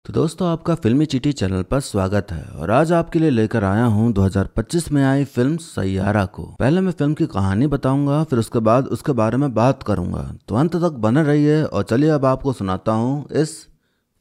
तो दोस्तों आपका फिल्मी चीटी चैनल पर स्वागत है और आज आपके लिए लेकर आया हूं 2025 में आई फिल्म सैयारा को। पहले मैं फिल्म की कहानी बताऊंगा, फिर उसके बाद उसके बारे में बात करूंगा, तो अंत तक बने रहिए। और चलिए अब आपको सुनाता हूं इस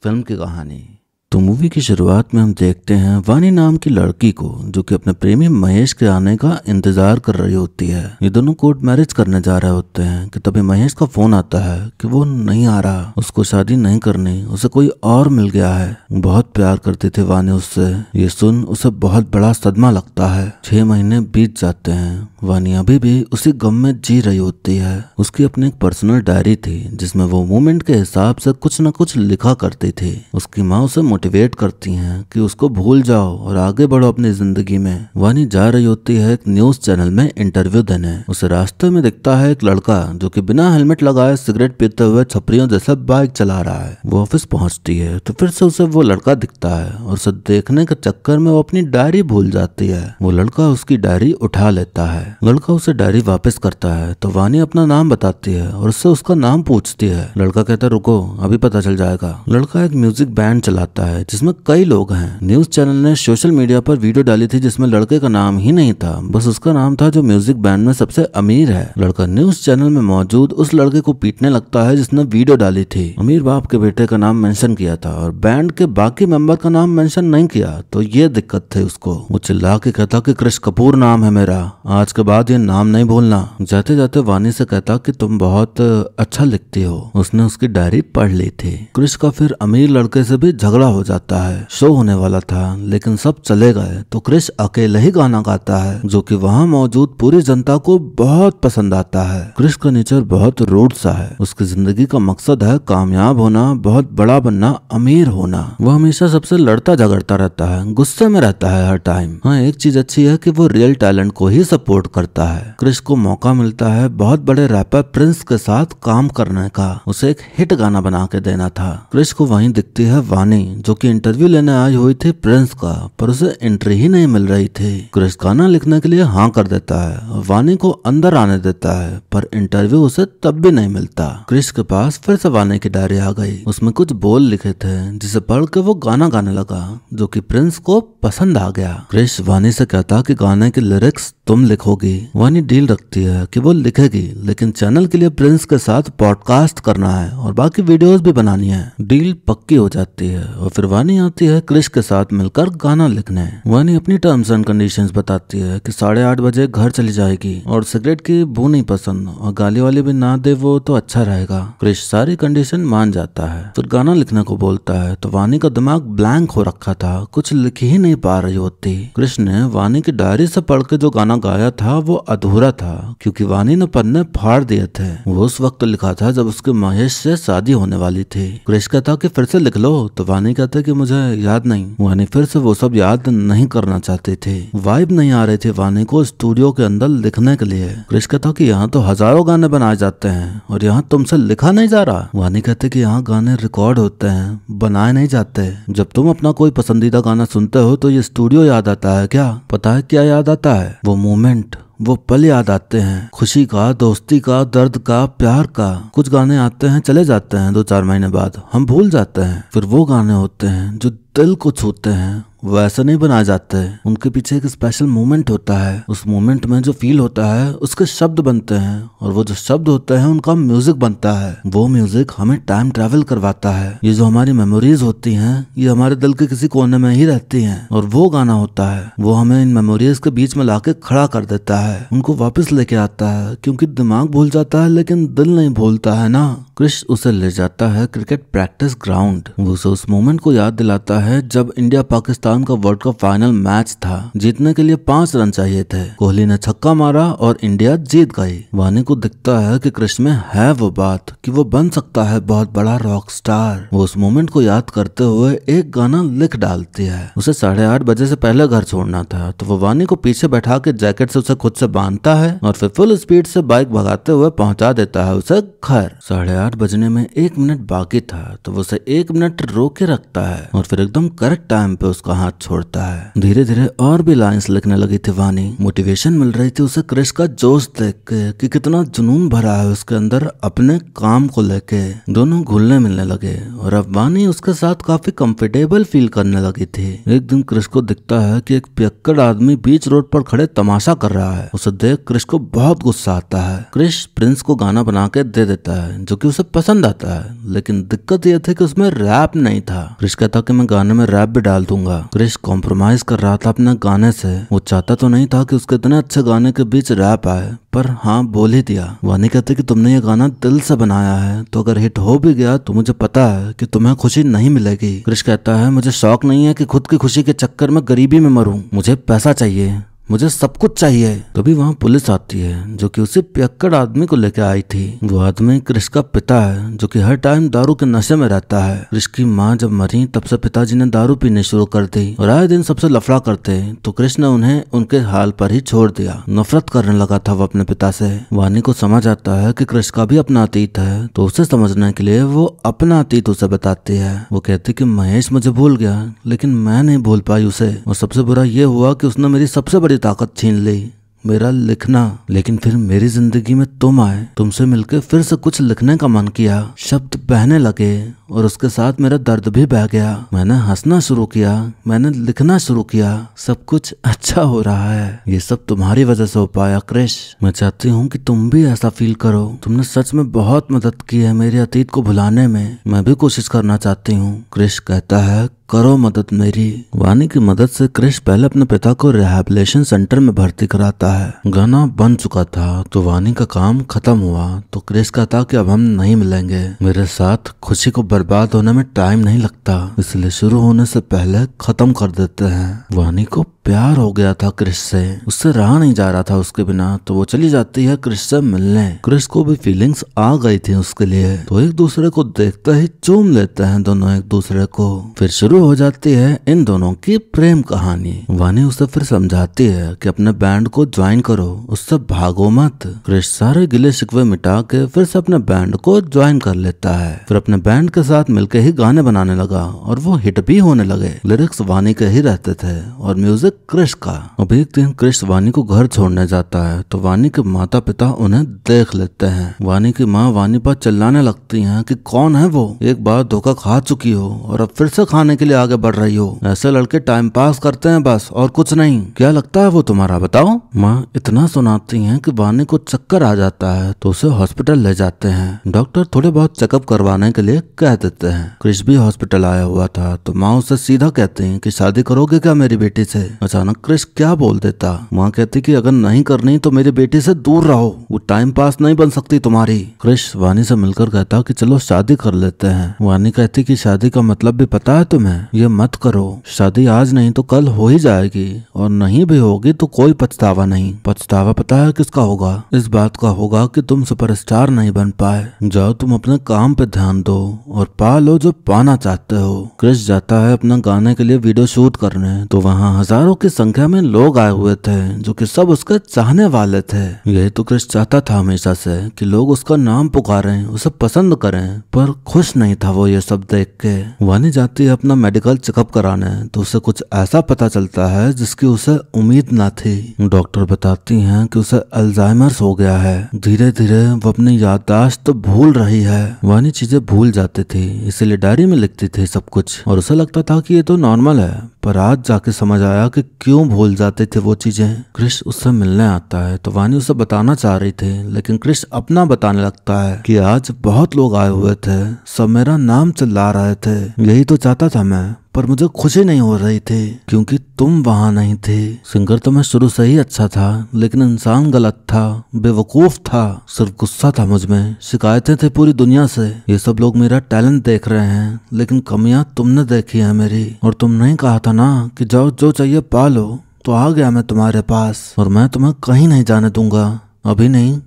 फिल्म की कहानी। तो मूवी की शुरुआत में हम देखते हैं वानी नाम की लड़की को, जो कि अपने प्रेमी महेश के आने का इंतजार कर रही होती है। ये दोनों कोर्ट मैरिज करने जा रहे होते हैं कि तभी महेश का फोन आता है कि वो नहीं आ रहा, उसको शादी नहीं करनी, उसे कोई और मिल गया है। बहुत प्यार करती थी वानी उससे। ये सुन उसे बहुत बड़ा सदमा लगता है। 6 महीने बीत जाते हैं। वानी अभी भी उसी गम में जी रही होती है। उसकी अपनी एक पर्सनल डायरी थी जिसमें वो मोमेंट के हिसाब से कुछ न कुछ लिखा करती थी। उसकी माँ उसे मोटिवेट करती हैं कि उसको भूल जाओ और आगे बढ़ो अपनी जिंदगी में। वानी जा रही होती है एक न्यूज चैनल में इंटरव्यू देने। उसे रास्ते में दिखता है एक लड़का जो कि बिना हेलमेट लगाए सिगरेट पीते हुए छपरियों जैसा बाइक चला रहा है। वो ऑफिस पहुंचती है तो फिर से उसे वो लड़का दिखता है और उसे देखने के चक्कर में वो अपनी डायरी भूल जाती है। वो लड़का उसकी डायरी उठा लेता है। लड़का उसे डायरी वापस करता है तो वानी अपना नाम बताती है और उससे उसका नाम पूछती है। लड़का कहता है रुको अभी पता चल जाएगा। लड़का एक म्यूजिक बैंड चलाता है जिसमें कई लोग हैं। न्यूज चैनल ने सोशल मीडिया पर वीडियो डाली थी जिसमें लड़के का नाम ही नहीं था, बस उसका नाम था जो म्यूजिक बैंड में सबसे अमीर है। लड़का न्यूज चैनल में मौजूद उस लड़के को पीटने लगता है जिसने वीडियो डाली थी। अमीर बाप के बेटे का नाम मेंशन किया था और बैंड के बाकी मेंबर का नाम मेंशन नहीं किया, तो ये दिक्कत थी उसको। वो चिल्ला के कहता कि क्रिश कपूर नाम है मेरा, आज के बाद ये नाम नहीं भूलना। जाते जाते वानी से कहता कि तुम बहुत अच्छा लिखती हो। उसने उसकी डायरी पढ़ ली थी। क्रिश का फिर अमीर लड़के से भी झगड़ा हो जाता है। शो होने वाला था लेकिन सब चले गए तो क्रिश अकेले ही गाना गाता है जो कि वहाँ मौजूद पूरी जनता को बहुत पसंद आता है। क्रिश का नेचर बहुत रूड सा है। उसकी जिंदगी का मकसद है कामयाब होना, बहुत बड़ा बनना, अमीर होना। वो हमेशा सबसे लड़ता झगड़ता रहता है, गुस्से में रहता है हर टाइम। हाँ एक चीज अच्छी है कि वो रियल टैलेंट को ही सपोर्ट करता है। क्रिश को मौका मिलता है बहुत बड़े रैपर प्रिंस के साथ काम करने का। उसे एक हिट गाना बना के देना था। क्रिश को वहीं दिखती है वानी जो कि इंटरव्यू लेने आई हुई थी प्रिंस का, पर उसे एंट्री ही नहीं मिल रही थी। क्रिश गाना लिखने के लिए हाँ कर देता है और वानी को अंदर आने देता है, पर इंटरव्यू उसे तब भी नहीं मिलता। क्रिश के पास फिर से वानी की डायरी आ गई। उसमें कुछ बोल लिखे थे जिसे पढ़ के वो गाना गाने लगा जो कि प्रिंस को पसंद आ गया। क्रिश वानी से कहता कि गाने की लिरिक्स तुम लिखोगी। वानी डील रखती है कि वो लिखेगी लेकिन चैनल के लिए प्रिंस के साथ पॉडकास्ट करना है और बाकी वीडियोस भी बनानी है। डील पक्की हो जाती है और फिर वानी आती है क्रिश के साथ मिलकर गाना लिखने। वानी अपनी टर्म्स एंड कंडीशंस बताती है कि 8:30 बजे घर चली जाएगी और सिगरेट की बू नहीं पसंद और गाली वाली भी ना दे वो तो अच्छा रहेगा। क्रिश सारी कंडीशन मान जाता है। फिर गाना लिखने को बोलता है तो वानी का दिमाग ब्लैंक हो रखा था, कुछ लिख ही नहीं पा रही होती। क्रिश ने वानी की डायरी से पढ़ के जो गाना गाया था वो अधूरा था क्योंकि वानी ने पन्ने फाड़ दिए थे। वो उस वक्त लिखा था जब उसके महेश से शादी होने वाली थी। क्रिश कहता कि फिर से लिख लो तो वानी कहते कि मुझे याद नहीं। वानी फिर से वो सब याद नहीं करना चाहती थी। वाइब नहीं आ रही थी वानी को स्टूडियो के अंदर लिखने के लिए। क्रिश कहता कि यहाँ तो हजारों गाने बनाए जाते हैं और यहाँ तुमसे लिखा नहीं जा रहा। वानी कहते कि यहाँ गाने रिकॉर्ड होते हैं, बनाए नहीं जाते। जब तुम अपना कोई पसंदीदा गाना सुनते हो तो ये स्टूडियो याद आता है क्या? पता है क्या याद आता है? वो मोमेंट, वो पल याद आते हैं, खुशी का, दोस्ती का, दर्द का, प्यार का। कुछ गाने आते हैं चले जाते हैं, 2-4 महीने बाद हम भूल जाते हैं। फिर वो गाने होते हैं जो दिल को छूते हैं, वो ऐसे नहीं बनाए जाते। उनके पीछे एक स्पेशल मोमेंट होता है। उस मोमेंट में जो फील होता है उसके शब्द बनते हैं और वो जो शब्द होते हैं उनका म्यूजिक बनता है। वो म्यूजिक हमें टाइम ट्रैवल करवाता है। ये जो हमारी मेमोरीज होती हैं ये हमारे दिल के किसी कोने में ही रहती हैं और वो गाना होता है वो हमें इन मेमोरीज के बीच में लाके खड़ा कर देता है, उनको वापस लेके आता है। क्योंकि दिमाग भूल जाता है लेकिन दिल नहीं भूलता है ना। क्रिश उसे ले जाता है क्रिकेट प्रैक्टिस ग्राउंड। वो उसे उस मोमेंट को याद दिलाता है जब इंडिया पाकिस्तान का वर्ल्ड कप फाइनल मैच था। जीतने के लिए 5 रन चाहिए थे। कोहली ने छक्का मारा और इंडिया जीत गई। वानी को दिखता है कि क्रिश में है वो बात कि वो बन सकता है बहुत बड़ा रॉक स्टार। वो उस मोमेंट को याद करते हुए एक गाना लिख डालती है। उसे 8:30 बजे से पहले घर छोड़ना था तो वो वानी को पीछे बैठा के जैकेट से उसे खुद से बांधता है और फिर फुल स्पीड से बाइक भगाते हुए पहुंचा देता है उसे घर। 8:30 बजने में 1 मिनट बाकी था तो वो उसे 1 मिनट रोक के रखता है और फिर एकदम करेक्ट टाइम पे उसका हाथ छोड़ता है। धीरे धीरे और भी लाइंस लिखने लगी थी वानी। मोटिवेशन मिल रही थी उसे क्रिश का जोश देख के कि कितना जुनून भरा है उसके अंदर अपने काम को लेके। दोनों घुलने मिलने लगे और अब वानी उसके साथ काफी कंफर्टेबल फील करने लगी थी। एक दिन क्रिश को दिखता है कि एक पियक्कड़ आदमी बीच रोड पर खड़े तमाशा कर रहा है। उसे देख क्रिश को बहुत गुस्सा आता है। क्रिश प्रिंस को गाना बना के दे देता है जो कि उसे पसंद आता है, लेकिन दिक्कत यह थी कि उसमें रैप नहीं था। क्रिश कहता कि मैं गाने में रैप भी डाल दूंगा। क्रिश कॉम्प्रोमाइज कर रहा था अपने गाने से। वो चाहता तो नहीं था कि उसके इतने अच्छे गाने के बीच रैप आए, पर हाँ बोल ही दिया। वानी कहते कि तुमने ये गाना दिल से बनाया है, तो अगर हिट हो भी गया तो मुझे पता है कि तुम्हें खुशी नहीं मिलेगी। क्रिश कहता है मुझे शौक नहीं है कि खुद की खुशी के चक्कर में गरीबी में मरूं। मुझे पैसा चाहिए, मुझे सब कुछ चाहिए। तभी वहाँ पुलिस आती है जो कि उसी पियक्कड़ आदमी को लेकर आई थी। वो आदमी क्रिश का पिता है जो कि हर टाइम दारू के नशे में रहता है। क्रिश की माँ जब मरी तब से पिताजी ने दारू पीने शुरू कर दी और आए दिन सबसे लफड़ा करते, तो क्रिश ने उन्हें उनके हाल पर ही छोड़ दिया। नफरत करने लगा था वो अपने पिता से। वानी को समझ आता है कि क्रिश का भी अपना अतीत है, तो उसे समझने के लिए वो अपना अतीत उसे बताती है। वो कहती कि महेश मुझे भूल गया, लेकिन मैं नहीं भूल पाई उसे। और सबसे बुरा ये हुआ कि उसने मेरी सबसे बड़ी ताकत छीन ली, मेरा लिखना। लेकिन फिर मेरी जिंदगी में तुम आए, तुमसे मिलकर फिर से कुछ लिखने का मन किया। शब्द बहने लगे और उसके साथ मेरा दर्द भी बह गया। मैंने हंसना शुरू किया, मैंने लिखना शुरू किया। सब कुछ अच्छा हो रहा है। ये सब तुम्हारी वजह से हो पाया क्रिश। मैं चाहती हूँ कि तुम भी ऐसा फील करो। तुमने सच में बहुत मदद की है मेरे अतीत को भुलाने में। मैं भी कोशिश करना चाहती हूँ। क्रिश कहता है करो मदद मेरी। वानी की मदद से क्रिश पहले अपने पिता को रिहैबिलिटेशन सेंटर में भर्ती कराता है। गाना बन चुका था तो वानी का काम खत्म हुआ तो क्रिश कहता कि अब हम नहीं मिलेंगे। मेरे साथ खुशी को बर्बाद होने में टाइम नहीं लगता, इसलिए शुरू होने से पहले खत्म कर देते हैं। वानी को प्यार हो गया था क्रिश से, उससे रहा नहीं जा रहा था उसके बिना, तो वो चली जाती है क्रिश से मिलने। क्रिश को भी फीलिंग्स आ गई थी उसके लिए, तो एक दूसरे को देखते ही चूम लेते हैं दोनों एक दूसरे को। फिर शुरू हो जाती है इन दोनों की प्रेम कहानी। वानी उसे फिर समझाती है कि अपने बैंड को ज्वाइन करो, उससे भागो मत। क्रिश सारे गिले शिकवे मिटा के फिर से अपने बैंड को ज्वाइन कर लेता है। फिर अपने बैंड के साथ मिलकर ही गाने बनाने लगा और वो हिट भी होने लगे। लिरिक्स वानी के ही रहते थे और म्यूजिक क्रिश का। अब एक दिन क्रिश वानी को घर छोड़ने जाता है तो वानी के माता पिता उन्हें देख लेते हैं। वानी की माँ वानी पर चिल्लाने लगती हैं कि कौन है वो, एक बार धोखा खा चुकी हो और अब फिर से खाने के लिए आगे बढ़ रही हो। ऐसे लड़के टाइम पास करते हैं बस और कुछ नहीं। क्या लगता है वो तुम्हारा, बताओ। माँ इतना सुनाती हैं कि वानी को चक्कर आ जाता है तो उसे हॉस्पिटल ले जाते हैं। डॉक्टर थोड़े बहुत चेकअप करवाने के लिए कह देते हैं। क्रिश भी हॉस्पिटल आया हुआ था तो माँ उसे सीधा कहती हैं कि शादी करोगे क्या मेरी बेटी से। अचानक क्रिश क्या बोल देता। माँ कहती कि अगर नहीं करनी तो मेरी बेटी से दूर रहो, वो टाइम पास नहीं बन सकती तुम्हारी। क्रिश वानी से मिलकर कहता कि चलो शादी कर लेते हैं। वानी कहती कि शादी का मतलब भी पता है तुम्हें, ये मत करो। शादी आज नहीं तो कल हो ही जाएगी और नहीं भी होगी तो कोई पछतावा नहीं। पछतावा पता है किसका होगा, इस बात का होगा कि तुम सुपरस्टार नहीं बन पाए। जाओ तुम अपने काम पे ध्यान दो और पा लो जो पाना चाहते हो। क्रिश जाता है अपना गाने के लिए वीडियो शूट करने, तो वहाँ हजारों की संख्या में लोग आए हुए थे जो कि सब उसके चाहने वाले थे। यही तो क्रिश चाहता था हमेशा से कि लोग उसका नाम पुकारें, उसे पसंद करें, पर खुश नहीं था वो ये सब देख के। वानी जाती है अपना मेडिकल चेकअप कराने तो उसे कुछ ऐसा पता चलता है जिसकी उसे उम्मीद न थी। डॉक्टर बताती हैं कि उसे अल्जाइमर्स हो गया है। धीरे धीरे वो अपनी याददाश्त तो भूल रही है। वानी चीजें भूल जाती थी, इसीलिए डायरी में लिखती थी सब कुछ और उसे लगता था कि ये तो नॉर्मल है, पर आज जाके समझ आया कि क्यों भूल जाते थे वो चीजें। क्रिश उससे मिलने आता है तो वानी उसे बताना चाह रही थी, लेकिन क्रिश अपना बताने लगता है कि आज बहुत लोग आए हुए थे, सब मेरा नाम चिल्ला रहे थे। यही तो चाहता था मैं, पर मुझे खुशी नहीं हो रही थी क्योंकि तुम वहां नहीं थे। सिंगर तो मैं शुरू से ही अच्छा था, लेकिन इंसान गलत था, बेवकूफ था, सिर्फ गुस्सा था मुझ में, शिकायतें थी पूरी दुनिया से। ये सब लोग मेरा टैलेंट देख रहे हैं, लेकिन कमियां तुमने देखी है मेरी। और तुमने कहा था ना कि जाओ जो चाहिए पा लो, तो आ गया मैं तुम्हारे पास और मैं तुम्हें कहीं नहीं जाने दूंगा, अभी नहीं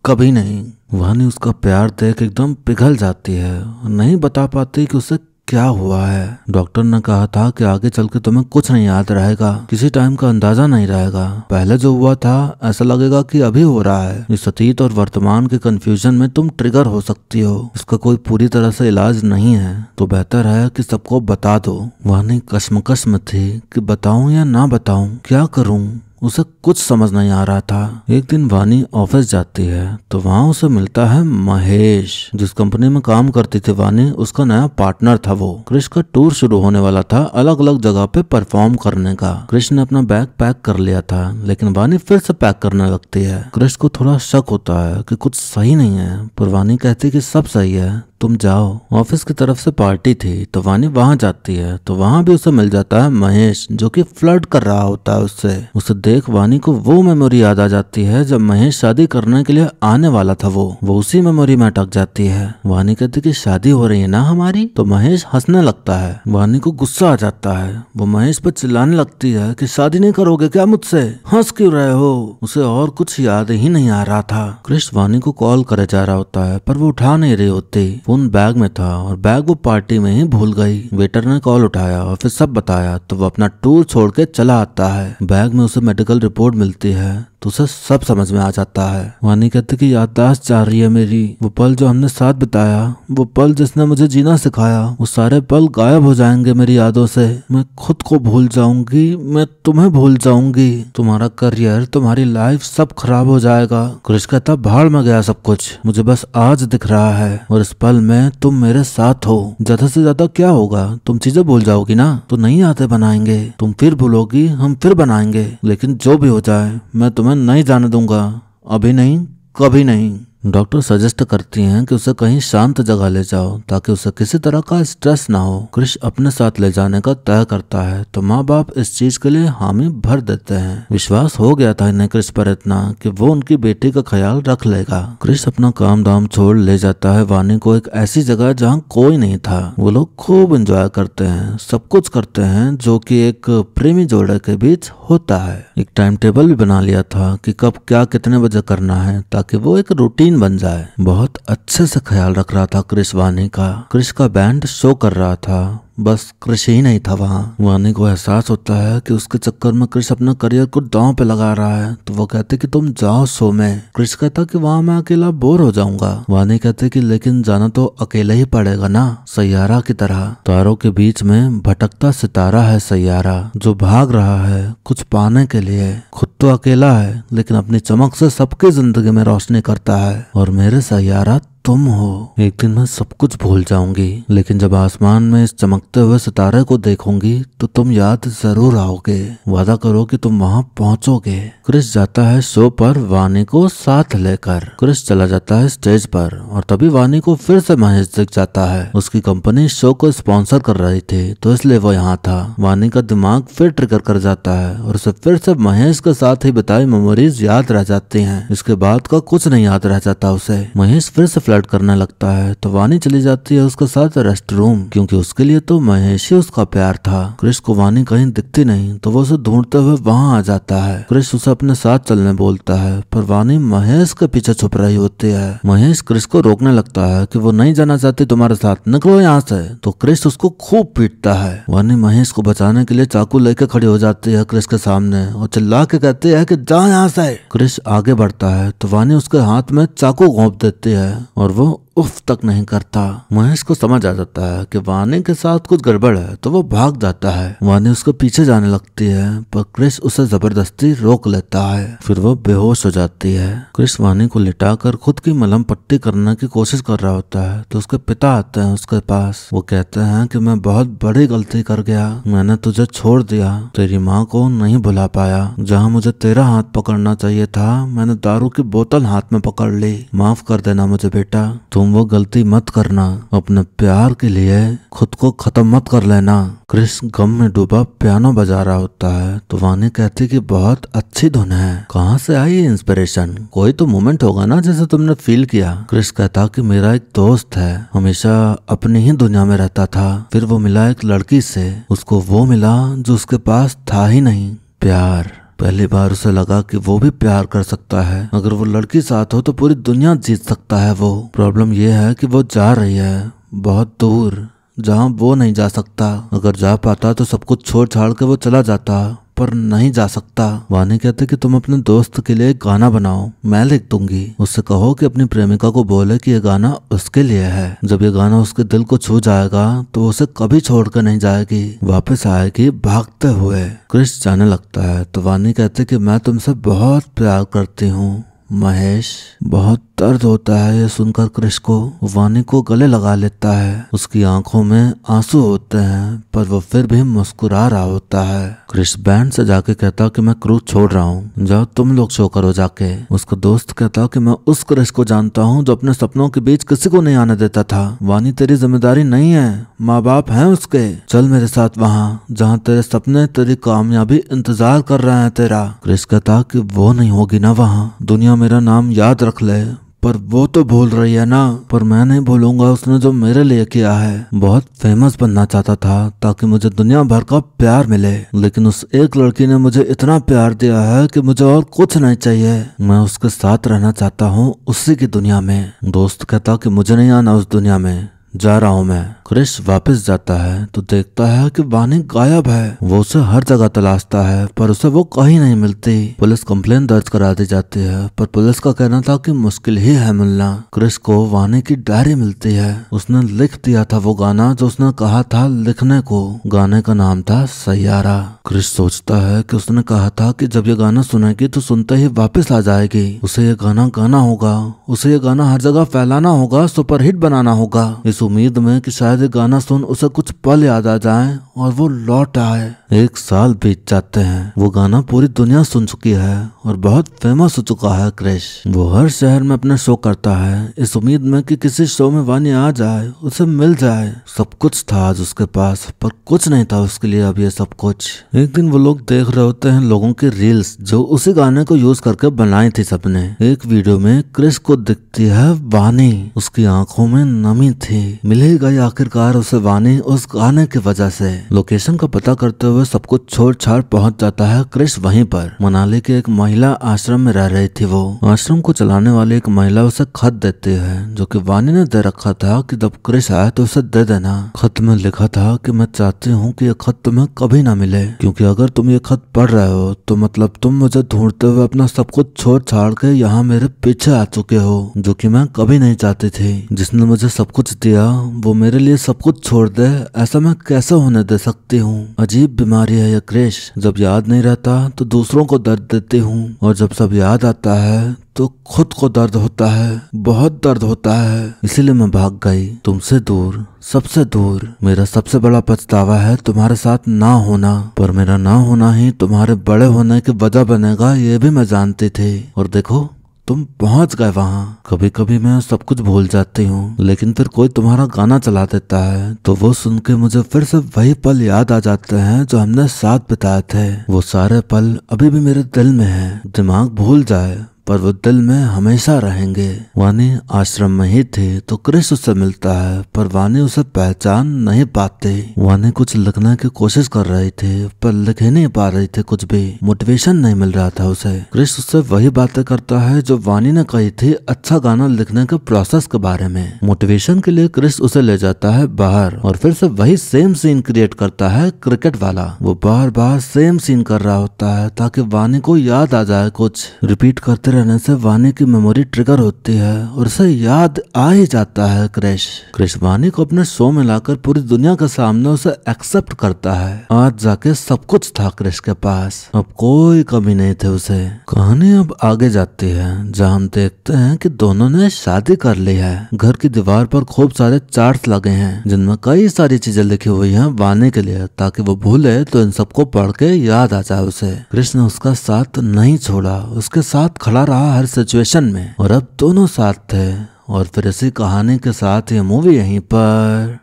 कभी नहीं। वानी उसका प्यार देख एकदम पिघल जाती है और नहीं बता पाती कि उसे क्या हुआ है? डॉक्टर ने कहा था कि आगे चल के तुम्हें कुछ नहीं याद रहेगा, किसी टाइम का अंदाजा नहीं रहेगा। पहले जो हुआ था ऐसा लगेगा कि अभी हो रहा है। इस अतीत और वर्तमान के कंफ्यूजन में तुम ट्रिगर हो सकती हो। इसका कोई पूरी तरह से इलाज नहीं है, तो बेहतर है कि सबको बता दो। वानी कश्मकश में थी कि बताऊं या ना बताऊं, क्या करूं। उसे कुछ समझ नहीं आ रहा था। एक दिन वानी ऑफिस जाती है तो वहाँ उसे मिलता है महेश। जिस कंपनी में काम करती थी वानी, उसका नया पार्टनर था वो। क्रिश का टूर शुरू होने वाला था अलग अलग जगह पे परफॉर्म करने का। क्रिश ने अपना बैग पैक कर लिया था, लेकिन वानी फिर से पैक करने लगती है। क्रिश को थोड़ा शक होता है कि कुछ सही नहीं है, पर वानी कहती कि सब सही है, तुम जाओ। ऑफिस की तरफ से पार्टी थी तो वानी वहां जाती है, तो वहां भी उसे मिल जाता है महेश, जो कि फ्लर्ट कर रहा होता है उससे। उसे देख वानी को वो मेमोरी याद आ जाती है जब महेश शादी करने के लिए आने वाला था। वो उसी मेमोरी में अटक जाती है। वानी कहती कि शादी हो रही है ना हमारी, तो महेश हंसने लगता है। वानी को गुस्सा आ जाता है, वो महेश पर चिल्लाने लगती है कि शादी नहीं करोगे क्या मुझसे, हंस क्यों रहे हो। उसे और कुछ याद ही नहीं आ रहा था। क्रिश वानी को कॉल करे जा रहा होता है, पर वो उठा नहीं रही होती। फोन बैग में था और बैग वो पार्टी में ही भूल गई। वेटर ने कॉल उठाया और फिर सब बताया, तो वो अपना टूर छोड़ के चला आता है। बैग में उसे मेडिकल रिपोर्ट मिलती है तो उसे सब समझ में आ जाता है। वानी कहती कि याददाश्त जा रही है मेरी। वो पल जो हमने साथ बिताया, वो पल जिसने मुझे जीना सिखाया, वो सारे पल गायब हो जाएंगे मेरी यादों से। मैं खुद को भूल जाऊंगी, मैं तुम्हें भूल जाऊंगी, तुम्हारा करियर, तुम्हारी लाइफ सब खराब हो जाएगा। क्रिश कहता भाड़ में गया सब कुछ, मुझे बस आज दिख रहा है और इस पल में तुम मेरे साथ हो। ज्यादा से ज्यादा क्या होगा, तुम चीजें भूल जाओगी ना, तो नई यादें बनाएंगे, तुम फिर भूलोगी, हम फिर बनाएंगे। लेकिन जो भी हो जाए मैं तुम्हें नहीं जाने दूंगा, अभी नहीं, कभी नहीं। डॉक्टर सजेस्ट करती हैं कि उसे कहीं शांत जगह ले जाओ ताकि उसे किसी तरह का स्ट्रेस ना हो। क्रिश अपने साथ ले जाने का तय करता है तो माँ बाप इस चीज के लिए हामी भर देते हैं। विश्वास हो गया था इन्हें क्रिश पर इतना कि वो उनकी बेटी का ख्याल रख लेगा। क्रिश अपना काम धाम छोड़ ले जाता है वानी को एक ऐसी जगह जहाँ कोई नहीं था। वो लोग खूब एंजॉय करते हैं, सब कुछ करते हैं जो कि एक प्रेमी जोड़े के बीच होता है। एक टाइम टेबल भी बना लिया था कि कब क्या कितने बजे करना है, ताकि वो एक रूटीन बन जाए। बहुत अच्छे से ख्याल रख रहा था क्रिश वानी का। क्रिश का बैंड शो कर रहा था, बस क्रिश ही नहीं था वहाँ। वानी को एहसास होता है कि उसके चक्कर में क्रिश अपना करियर को दांव पे लगा रहा है, तो वो कहते कि तुम जाओ शो में। क्रिश कहता कि वहाँ मैं अकेला बोर हो जाऊंगा। वानी कहते कि लेकिन जाना तो अकेला ही पड़ेगा ना, सैयारा की तरह। तारों के बीच में भटकता सितारा है सैयारा, जो भाग रहा है कुछ पाने के लिए। खुद तो अकेला है लेकिन अपनी चमक से सबकी जिंदगी में रोशनी करता है, और मेरे सैयारा तुम हो। एक दिन मैं सब कुछ भूल जाऊंगी, लेकिन जब आसमान में इस चमकते हुए सितारे को देखूंगी तो तुम याद जरूर आओगे। वादा करो कि तुम वहां पहुंचोगे। क्रिश जाता है शो पर वानी को साथ लेकर। क्रिश चला जाता है स्टेज पर और तभी वानी को फिर से महेश दिख जाता है। उसकी कंपनी शो को स्पॉन्सर कर रही थी तो इसलिए वो यहाँ था। वानी का दिमाग फिर ट्रिगर कर जाता है और उसे फिर से महेश के साथ ही बिताई मेमोरीज याद रह जाती हैं। इसके बाद का कुछ नहीं याद रह जाता उसे। महेश फिर से करने लगता है तो वानी चली जाती है उसके साथ रेस्ट रूम, क्योंकि उसके लिए तो महेश ही उसका प्यार था। क्रिश को वानी कहीं दिखती नहीं तो वो उसे ढूंढते हुए वहां आ जाता है। क्रिश उसे अपने साथ चलने बोलता है, पर वानी महेश के पीछे छुप रही होती है। महेश क्रिश को रोकने लगता है कि वो नहीं जाना चाहती तुम्हारे साथ, निकलो यहाँ से। तो क्रिश उसको खूब पीटता है। वानी महेश को बचाने के लिए चाकू लेके खड़ी हो जाती है क्रिश के सामने और चिल्ला के कहती है कि जा यहाँ से। क्रिश आगे बढ़ता है तो वानी उसके हाथ में चाकू घोंप देती है और वो उफ तक नहीं करता। महेश को समझ आ जाता है कि वानी के साथ कुछ गड़बड़ है तो वो भाग जाता है। वानी उसके पीछे जाने लगती है पर क्रिश उसे जबरदस्ती रोक लेता है, फिर वो बेहोश हो जाती है। क्रिश वानी को लिटाकर खुद की मलहम पट्टी करने की कोशिश कर रहा होता है तो उसके पिता आते हैं उसके पास। वो कहते हैं कि मैं बहुत बड़ी गलती कर गया, मैंने तुझे छोड़ दिया, तेरी माँ को नहीं भुला पाया। जहाँ मुझे तेरा हाथ पकड़ना चाहिए था मैंने दारू की बोतल हाथ में पकड़ ली, माफ कर देना मुझे बेटा। तुम वो गलती मत करना, अपने प्यार के लिए खुद को खत्म मत कर लेना। क्रिश गम में डूबा पियानो बजा रहा होता है तो वानी कहती कि बहुत अच्छी धुन है, कहाँ से आई ये इंस्पिरेशन, कोई तो मोमेंट होगा ना जैसे तुमने फील किया। क्रिश कहता कि मेरा एक दोस्त है, हमेशा अपनी ही दुनिया में रहता था, फिर वो मिला एक लड़की से, उसको वो मिला जो उसके पास था ही नहीं, प्यार। पहली बार उसे लगा कि वो भी प्यार कर सकता है, अगर वो लड़की साथ हो तो पूरी दुनिया जीत सकता है वो। प्रॉब्लम ये है कि वो जा रही है बहुत दूर, जहाँ वो नहीं जा सकता। अगर जा पाता तो सब कुछ छोड़ छाड़ के वो चला जाता, पर नहीं जा सकता। वानी कहते कि तुम अपने दोस्त के लिए एक गाना बनाओ, मैं लिख दूंगी। उससे कहो कि अपनी प्रेमिका को बोले कि ये गाना उसके लिए है। जब ये गाना उसके दिल को छू जाएगा तो वो उसे कभी छोड़कर नहीं जाएगी, वापस आएगी भागते हुए। क्रिश जाने लगता है तो वानी कहते कि मैं तुमसे बहुत प्यार करती हूँ महेश। बहुत दर्द होता है ये सुनकर क्रिश को। वानी को गले लगा लेता है। उसकी आंखों में आंसू होते हैं पर वो फिर भी मुस्कुरा रहा होता है। क्रिश बैंड से जाके कहता कि मैं क्रूज छोड़ रहा हूँ, जाओ तुम लोग शो करो जाके। उसका दोस्त कहता कि मैं उस क्रिश को जानता हूँ जो अपने सपनों के बीच किसी को नहीं आने देता था। वानी तेरी जिम्मेदारी नहीं है, माँ बाप हैं उसके। चल मेरे साथ वहाँ जहाँ तेरे सपने तेरी कामयाबी इंतजार कर रहे हैं तेरा। क्रिश कहता कि वो नहीं होगी ना वहाँ, दुनिया मेरा नाम याद रख ले, पर वो तो भूल रही है ना। पर मैं नहीं भूलूंगा उसने जो मेरे लिए किया है। बहुत फेमस बनना चाहता था ताकि मुझे दुनिया भर का प्यार मिले, लेकिन उस एक लड़की ने मुझे इतना प्यार दिया है कि मुझे और कुछ नहीं चाहिए। मैं उसके साथ रहना चाहता हूँ उसी की दुनिया में। दोस्त कहता कि मुझे नहीं आना उस दुनिया में, जा रहा हूँ मैं। क्रिश वापस जाता है तो देखता है कि वानी गायब है। वो उसे हर जगह तलाशता है पर उसे वो कहीं नहीं मिलती। पुलिस कंप्लेन दर्ज करा दी जाती है पर पुलिस का कहना था कि मुश्किल ही है मिलना। क्रिश को वानी की डायरी मिलती है। उसने लिख दिया था वो गाना जो उसने कहा था लिखने को। गाने का नाम था सैयारा। क्रिश सोचता है कि उसने कहा था कि जब ये गाना सुनेगी तो सुनते ही वापस आ जाएगी। उसे ये गाना गाना होगा, उसे ये गाना हर जगह फैलाना होगा, सुपरहिट बनाना होगा। इस उम्मीद में कि शायद ये गाना सुन उसे कुछ पल याद आ जाए और वो लौट आए। 1 साल बीत जाते हैं। वो गाना पूरी दुनिया सुन चुकी है और बहुत फेमस हो चुका है क्रिश। वो हर शहर में अपना शो करता है इस उम्मीद में कि किसी शो में वानी आ जाए, उसे मिल जाए। सब कुछ था आज उसके पास पर कुछ नहीं था उसके लिए अब ये सब कुछ। एक दिन वो लोग देख रहे होते हैं लोगों की रील्स जो उसी गाने को यूज करके बनाई थी सबने। एक वीडियो में क्रिश को दिखती है वानी। उसकी आंखों में नमी थी। मिल ही गई आखिरकार उसे वानी उस गाने की वजह से। लोकेशन का पता करते हुए सब कुछ छोड़ छाड़ पहुंच जाता है क्रिश वहीं पर। मनाली के एक महिला आश्रम में रह रही थी वो। आश्रम को चलाने वाली एक महिला उसे खत देती है जो कि वानी ने दे रखा था कि जब क्रिश आए तो उसे दे देना। खत में लिखा था कि मैं चाहती हूँ कि ये खत तुम्हें कभी ना मिले, क्योंकि अगर तुम ये खत पढ़ रहे हो तो मतलब तुम मुझे ढूंढते हुए अपना सब कुछ छोड़ छाड़ के यहाँ मेरे पीछे आ चुके हो, जो कि मैं कभी नहीं चाहती थी। जिसने मुझे सब कुछ दिया वो मेरे लिए सब कुछ छोड़ दे, ऐसा मैं कैसे होने दे सकती हूँ। अजीब बीमारी है ये क्रिश। जब याद नहीं रहता तो दूसरों को दर्द देती हूँ और जब सब याद आता है तो खुद को दर्द होता है, बहुत दर्द होता है। इसीलिए मैं भाग गई तुमसे दूर, सबसे दूर। मेरा सबसे बड़ा पछतावा है तुम्हारे साथ ना होना, पर मेरा ना होना ही तुम्हारे बड़े होने की वजह बनेगा ये भी मैं जानती थी। और देखो तुम पहुंच गए वहां। कभी कभी मैं सब कुछ भूल जाती हूँ, लेकिन फिर कोई तुम्हारा गाना चला देता है तो वो सुन के मुझे फिर से वही पल याद आ जाते हैं जो हमने साथ बिताए थे। वो सारे पल अभी भी मेरे दिल में हैं। दिमाग भूल जाए पर वो दिल में हमेशा रहेंगे। वानी आश्रम में ही थी तो क्रिश उससे मिलता है पर वानी उसे पहचान नहीं पाते। वानी कुछ लिखने की कोशिश कर रही थी पर लिख ही नहीं पा रही थी, कुछ भी मोटिवेशन नहीं मिल रहा था उसे। क्रिश उससे वही बातें करता है जो वानी ने कही थी अच्छा गाना लिखने के प्रोसेस के बारे में। मोटिवेशन के लिए क्रिश उसे ले जाता है बाहर और फिर से वही सेम सीन क्रिएट करता है क्रिकेट वाला। वो बार बार सेम सीन कर रहा होता है ताकि वानी को याद आ जाए। कुछ रिपीट करते रहने से वानी की मेमोरी ट्रिगर होती है और उसे याद आ ही जाता है क्रिश वानी को अपने शो में लाकर पूरी दुनिया के सामने उसे एक्सेप्ट करता है। आज जाके सब कुछ था क्रिश के पास, अब कोई कमी नहीं थी उसे। कहानी अब आगे जाती है जहाँ हम देखते हैं कि दोनों ने शादी कर ली है। घर की दीवार पर खूब सारे चार्ट्स लगे हैं जिनमें कई सारी चीजें लिखी हुई हैं वानी के लिए, ताकि वो भूले तो इन सबको पढ़ के याद आ जाए उसे। क्रिश ने उसका साथ नहीं छोड़ा, उसके साथ खड़ा रहा हर सिचुएशन में और अब दोनों साथ थे। और फिर इसी कहानी के साथ ये मूवी यहीं पर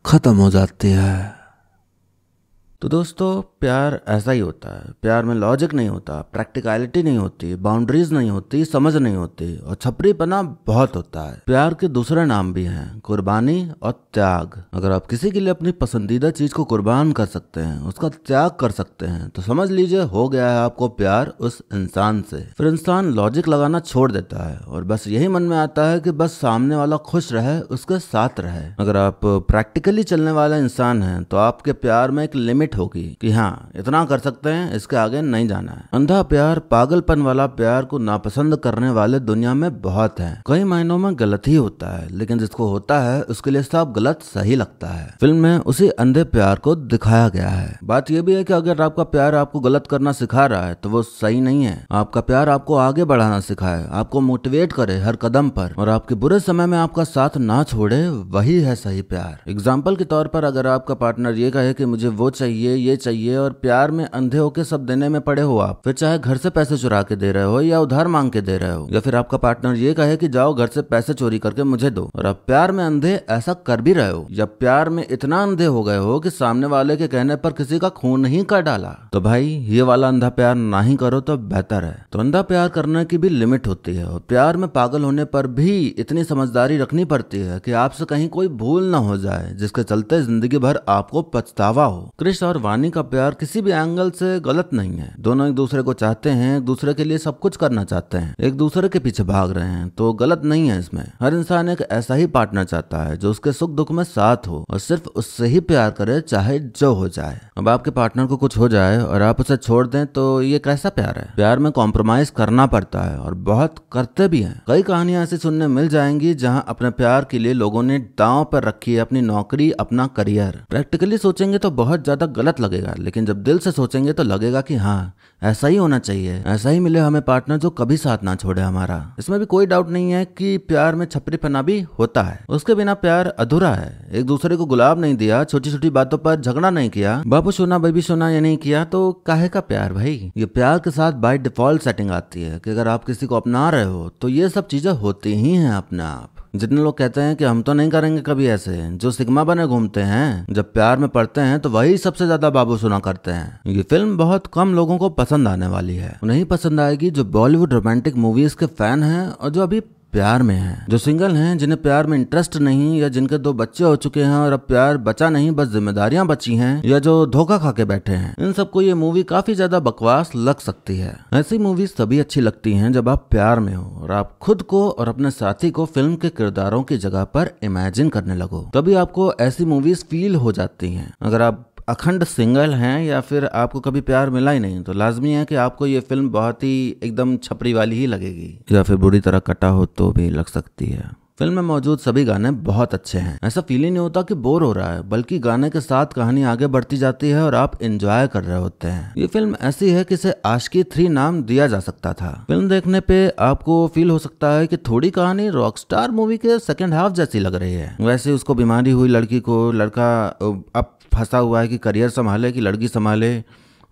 खत्म हो जाती है। तो दोस्तों प्यार ऐसा ही होता है। प्यार में लॉजिक नहीं होता, प्रैक्टिकलिटी नहीं होती, बाउंड्रीज नहीं होती, समझ नहीं होती और छपरीपना बहुत होता है। प्यार के दूसरे नाम भी हैं, कुर्बानी और त्याग। अगर आप किसी के लिए अपनी पसंदीदा चीज को कुर्बान कर सकते हैं, उसका त्याग कर सकते हैं, तो समझ लीजिए हो गया है आपको प्यार उस इंसान से। फिर इंसान लॉजिक लगाना छोड़ देता है और बस यही मन में आता है कि बस सामने वाला खुश रहे, उसके साथ रहे। अगर आप प्रैक्टिकली चलने वाला इंसान हैं तो आपके प्यार में एक लिमिट होगी कि हाँ इतना कर सकते हैं, इसके आगे नहीं जाना है। अंधा प्यार, पागलपन वाला प्यार को नापसंद करने वाले दुनिया में बहुत हैं। कई मायनों में गलत ही होता है, लेकिन जिसको होता है उसके लिए सब गलत सही लगता है। फिल्म में उसी अंधे प्यार को दिखाया गया है। बात यह भी है कि अगर आपका प्यार आपको गलत करना सिखा रहा है तो वो सही नहीं है। आपका प्यार आपको आगे बढ़ाना सिखाए, आपको मोटिवेट करे हर कदम पर और आपके बुरे समय में आपका साथ ना छोड़े, वही है सही प्यार। एग्जाम्पल के तौर पर अगर आपका पार्टनर ये कहे कि मुझे वो चाहिए, ये चाहिए और प्यार में अंधे होके सब देने में पड़े हो आप, फिर चाहे घर से पैसे चुरा के दे रहे हो या उधार मांग के दे रहे हो, या फिर आपका पार्टनर ये कहे कि जाओ घर से पैसे चोरी करके मुझे दो और आप प्यार में अंधे ऐसा कर भी रहे हो, या प्यार में इतना अंधे हो गए हो कि सामने वाले के कहने पर किसी का खून नहीं कर डाला, तो भाई ये वाला अंधा प्यार ना ही करो तो बेहतर है। तो अंधा प्यार करने की भी लिमिट होती है और प्यार में पागल होने पर भी इतनी समझदारी रखनी पड़ती है कि आपसे कहीं कोई भूल ना हो जाए जिसके चलते जिंदगी भर आपको पछतावा हो। क्रिश और वानी का प्यार किसी भी एंगल से गलत नहीं है। दोनों एक दूसरे को चाहते हैं, एक दूसरे के लिए सब कुछ करना चाहते हैं, एक दूसरे के पीछे भाग रहे हैं, तो गलत नहीं है इसमें। हर इंसान एक ऐसा ही पार्टनर चाहता है जो उसके सुख दुख में साथ हो और सिर्फ उससे ही प्यार करे, चाहे जो हो जाए। अब आपके पार्टनर को कुछ हो जाए और आप उसे छोड़ दें तो ये कैसा प्यार है? प्यार में कॉम्प्रोमाइज करना पड़ता है और बहुत करते भी हैं। कई कहानियां ऐसी सुनने मिल जाएंगी जहां अपने प्यार के लिए लोगों ने दांव पर रखी है अपनी नौकरी, अपना करियर। प्रैक्टिकली सोचेंगे तो बहुत ज्यादा गलत लगेगा, लेकिन जब दिल से सोचेंगे तो लगेगा कि हाँ ऐसा ही होना चाहिए, ऐसा ही मिले हमें पार्टनर जो कभी साथ ना छोड़े हमारा। इसमें भी कोई डाउट नहीं है कि प्यार में छपरीपना भी होता है, उसके बिना प्यार अधूरा है। एक दूसरे को गुलाब नहीं दिया, छोटी छोटी बातों पर झगड़ा नहीं किया, बाबू सोना बेबी सोना ये नहीं किया, तो काहे का प्यार भाई? ये प्यार के साथ बाय डिफॉल्ट सेटिंग आती है कि अगर आप किसी को अपना रहे हो तो ये सब चीजें होती ही हैं अपने आप। जितने लोग कहते हैं कि हम तो नहीं करेंगे कभी ऐसे, जो सिग्मा बने घूमते हैं, जब प्यार में पड़ते हैं तो वही सबसे ज्यादा बाबू सुना करते हैं। ये फिल्म बहुत कम लोगों को पसंद आने वाली है। उन्हें पसंद आएगी जो बॉलीवुड रोमांटिक मूवीज के फैन हैं और जो अभी प्यार में हैं, जो सिंगल हैं, जिन्हें प्यार में इंटरेस्ट नहीं, या जिनके 2 बच्चे हो चुके हैं और अब प्यार बचा नहीं, बस जिम्मेदारियां बची हैं, या जो धोखा खा के बैठे हैं। इन सबको ये मूवी काफी ज्यादा बकवास लग सकती है। ऐसी मूवीज तभी अच्छी लगती हैं जब आप प्यार में हो और आप खुद को और अपने साथी को फिल्म के किरदारों की जगह पर इमेजिन करने लगो, तभी आपको ऐसी मूवीज फील हो जाती हैं। अगर आप अखंड सिंगल हैं या फिर आपको कभी प्यार मिला ही नहीं, तो लाजमी है कि आपको ये फिल्म बहुत ही एकदम छपरी वाली ही लगेगी, या फिर बुरी तरह कटा हो तो भी लग सकती है। फिल्म में मौजूद सभी गाने बहुत अच्छे हैं। ऐसा फील ही नहीं होता कि बोर हो रहा है, बल्कि गाने के साथ कहानी आगे बढ़ती जाती है और आप एंजॉय कर रहे होते हैं। ये फिल्म ऐसी है कि इसे आशिकी 3 नाम दिया जा सकता था। फिल्म देखने पे आपको फील हो सकता है कि थोड़ी कहानी रॉकस्टार मूवी के सेकंड हाफ जैसी लग रही है। वैसे उसको बीमारी हुई लड़की को लड़का अब फंसा हुआ है कि करियर संभाले कि लड़की संभाले,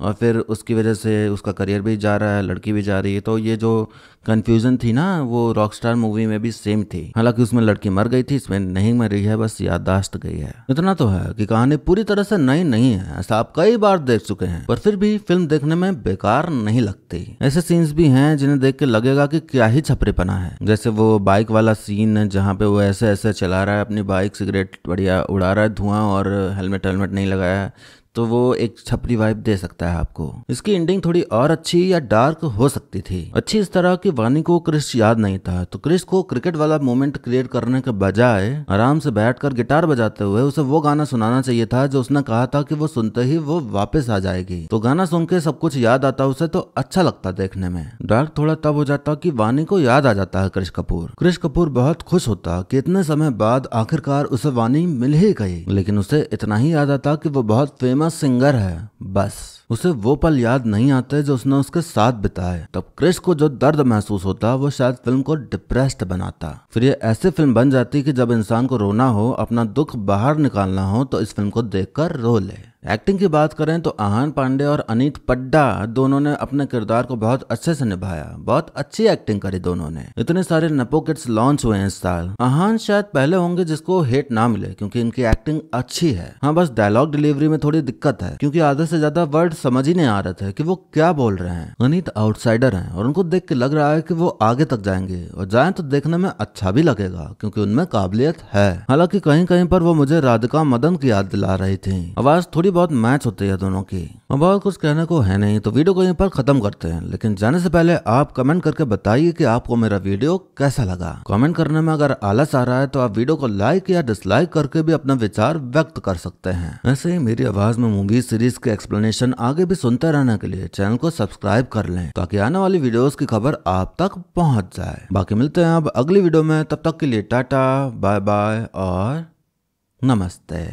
और फिर उसकी वजह से उसका करियर भी जा रहा है, लड़की भी जा रही है। तो ये जो कंफ्यूजन थी ना, वो रॉकस्टार मूवी में भी सेम थी। हालांकि उसमें लड़की मर गई थी, इसमें नहीं मरी है, बस याददाश्त गई है। इतना तो है कि कहानी पूरी तरह से नई नहीं है, ऐसा आप कई बार देख चुके हैं, पर फिर भी फिल्म देखने में बेकार नहीं लगती। ऐसे सीन्स भी हैं जिन्हें देख के लगेगा कि क्या ही छपरीपना है, जैसे वो बाइक वाला सीन जहाँ पे वो ऐसे ऐसे चला रहा है अपनी बाइक, सिगरेट बढ़िया उड़ा रहा है धुआं, और हेलमेट नहीं लगाया है, तो वो एक छपरी वाइब दे सकता है आपको। इसकी एंडिंग थोड़ी और अच्छी या डार्क हो सकती थी। अच्छी इस तरह की वानी को क्रिश याद नहीं था, तो क्रिश को क्रिकेट वाला मोमेंट क्रिएट करने के बजाय आराम से बैठकर गिटार बजाते हुए उसे वो गाना सुनाना चाहिए था जो उसने कहा था कि वो सुनते ही वो वापस आ जाएगी। तो गाना सुन के सब कुछ याद आता उसे तो अच्छा लगता देखने में। डार्क थोड़ा तब हो जाता कि वानी को याद आ जाता है क्रिश कपूर। क्रिश कपूर बहुत खुश होता कि इतने समय बाद आखिरकार उसे वानी मिल ही गई, लेकिन उसे इतना ही याद आता कि वो बहुत फेमस सिंगर है, बस उसे वो पल याद नहीं आते जो उसने उसके साथ बिताए। तब क्रिश को जो दर्द महसूस होता वो शायद फिल्म को डिप्रेस्ड बनाता। फिर ये ऐसी फिल्म बन जाती कि जब इंसान को रोना हो, अपना दुख बाहर निकालना हो, तो इस फिल्म को देखकर रो ले। एक्टिंग की बात करें तो आहान पांडे और अनीत पड्डा दोनों ने अपने किरदार को बहुत अच्छे से निभाया, बहुत अच्छी एक्टिंग करी दोनों ने। इतने सारे नपो किड्स लॉन्च हुए हैं इस साल। आहान शायद पहले होंगे जिसको हेट ना मिले क्योंकि इनकी एक्टिंग अच्छी है। हाँ, बस डायलॉग डिलीवरी में थोड़ी दिक्कत है क्योंकि आधे से ज्यादा वर्ड समझ ही नहीं आ रहे थे कि वो क्या बोल रहे हैं। अनीत आउटसाइडर हैं और उनको देख के लग रहा है कि वो आगे तक जाएंगे और जाएं तो देखने में अच्छा भी लगेगा क्योंकि उनमें काबिलियत है। हालांकि कहीं कहीं पर वो मुझे राधिका मदन की याद दिला रही थी। आवाज थोड़ी बहुत मैच होती है दोनों की। और बहुत कुछ कहने को है नहीं तो वीडियो को यहीं पर खत्म करते हैं, लेकिन जाने से पहले आप कमेंट करके बताइए कि आपको मेरा वीडियो कैसा लगा। कमेंट करने में अगर आलस आ रहा है तो आप वीडियो को लाइक या डिसलाइक करके भी अपना विचार व्यक्त कर सकते हैं। ऐसे ही मेरी आवाज में मूवी सीरीज के एक्सप्लेनेशन आगे भी सुनते रहने के लिए चैनल को सब्सक्राइब कर लें ताकि आने वाली वीडियोस की खबर आप तक पहुंच जाए। बाकी मिलते हैं अब अगली वीडियो में, तब तक के लिए टाटा बाय बाय और नमस्ते।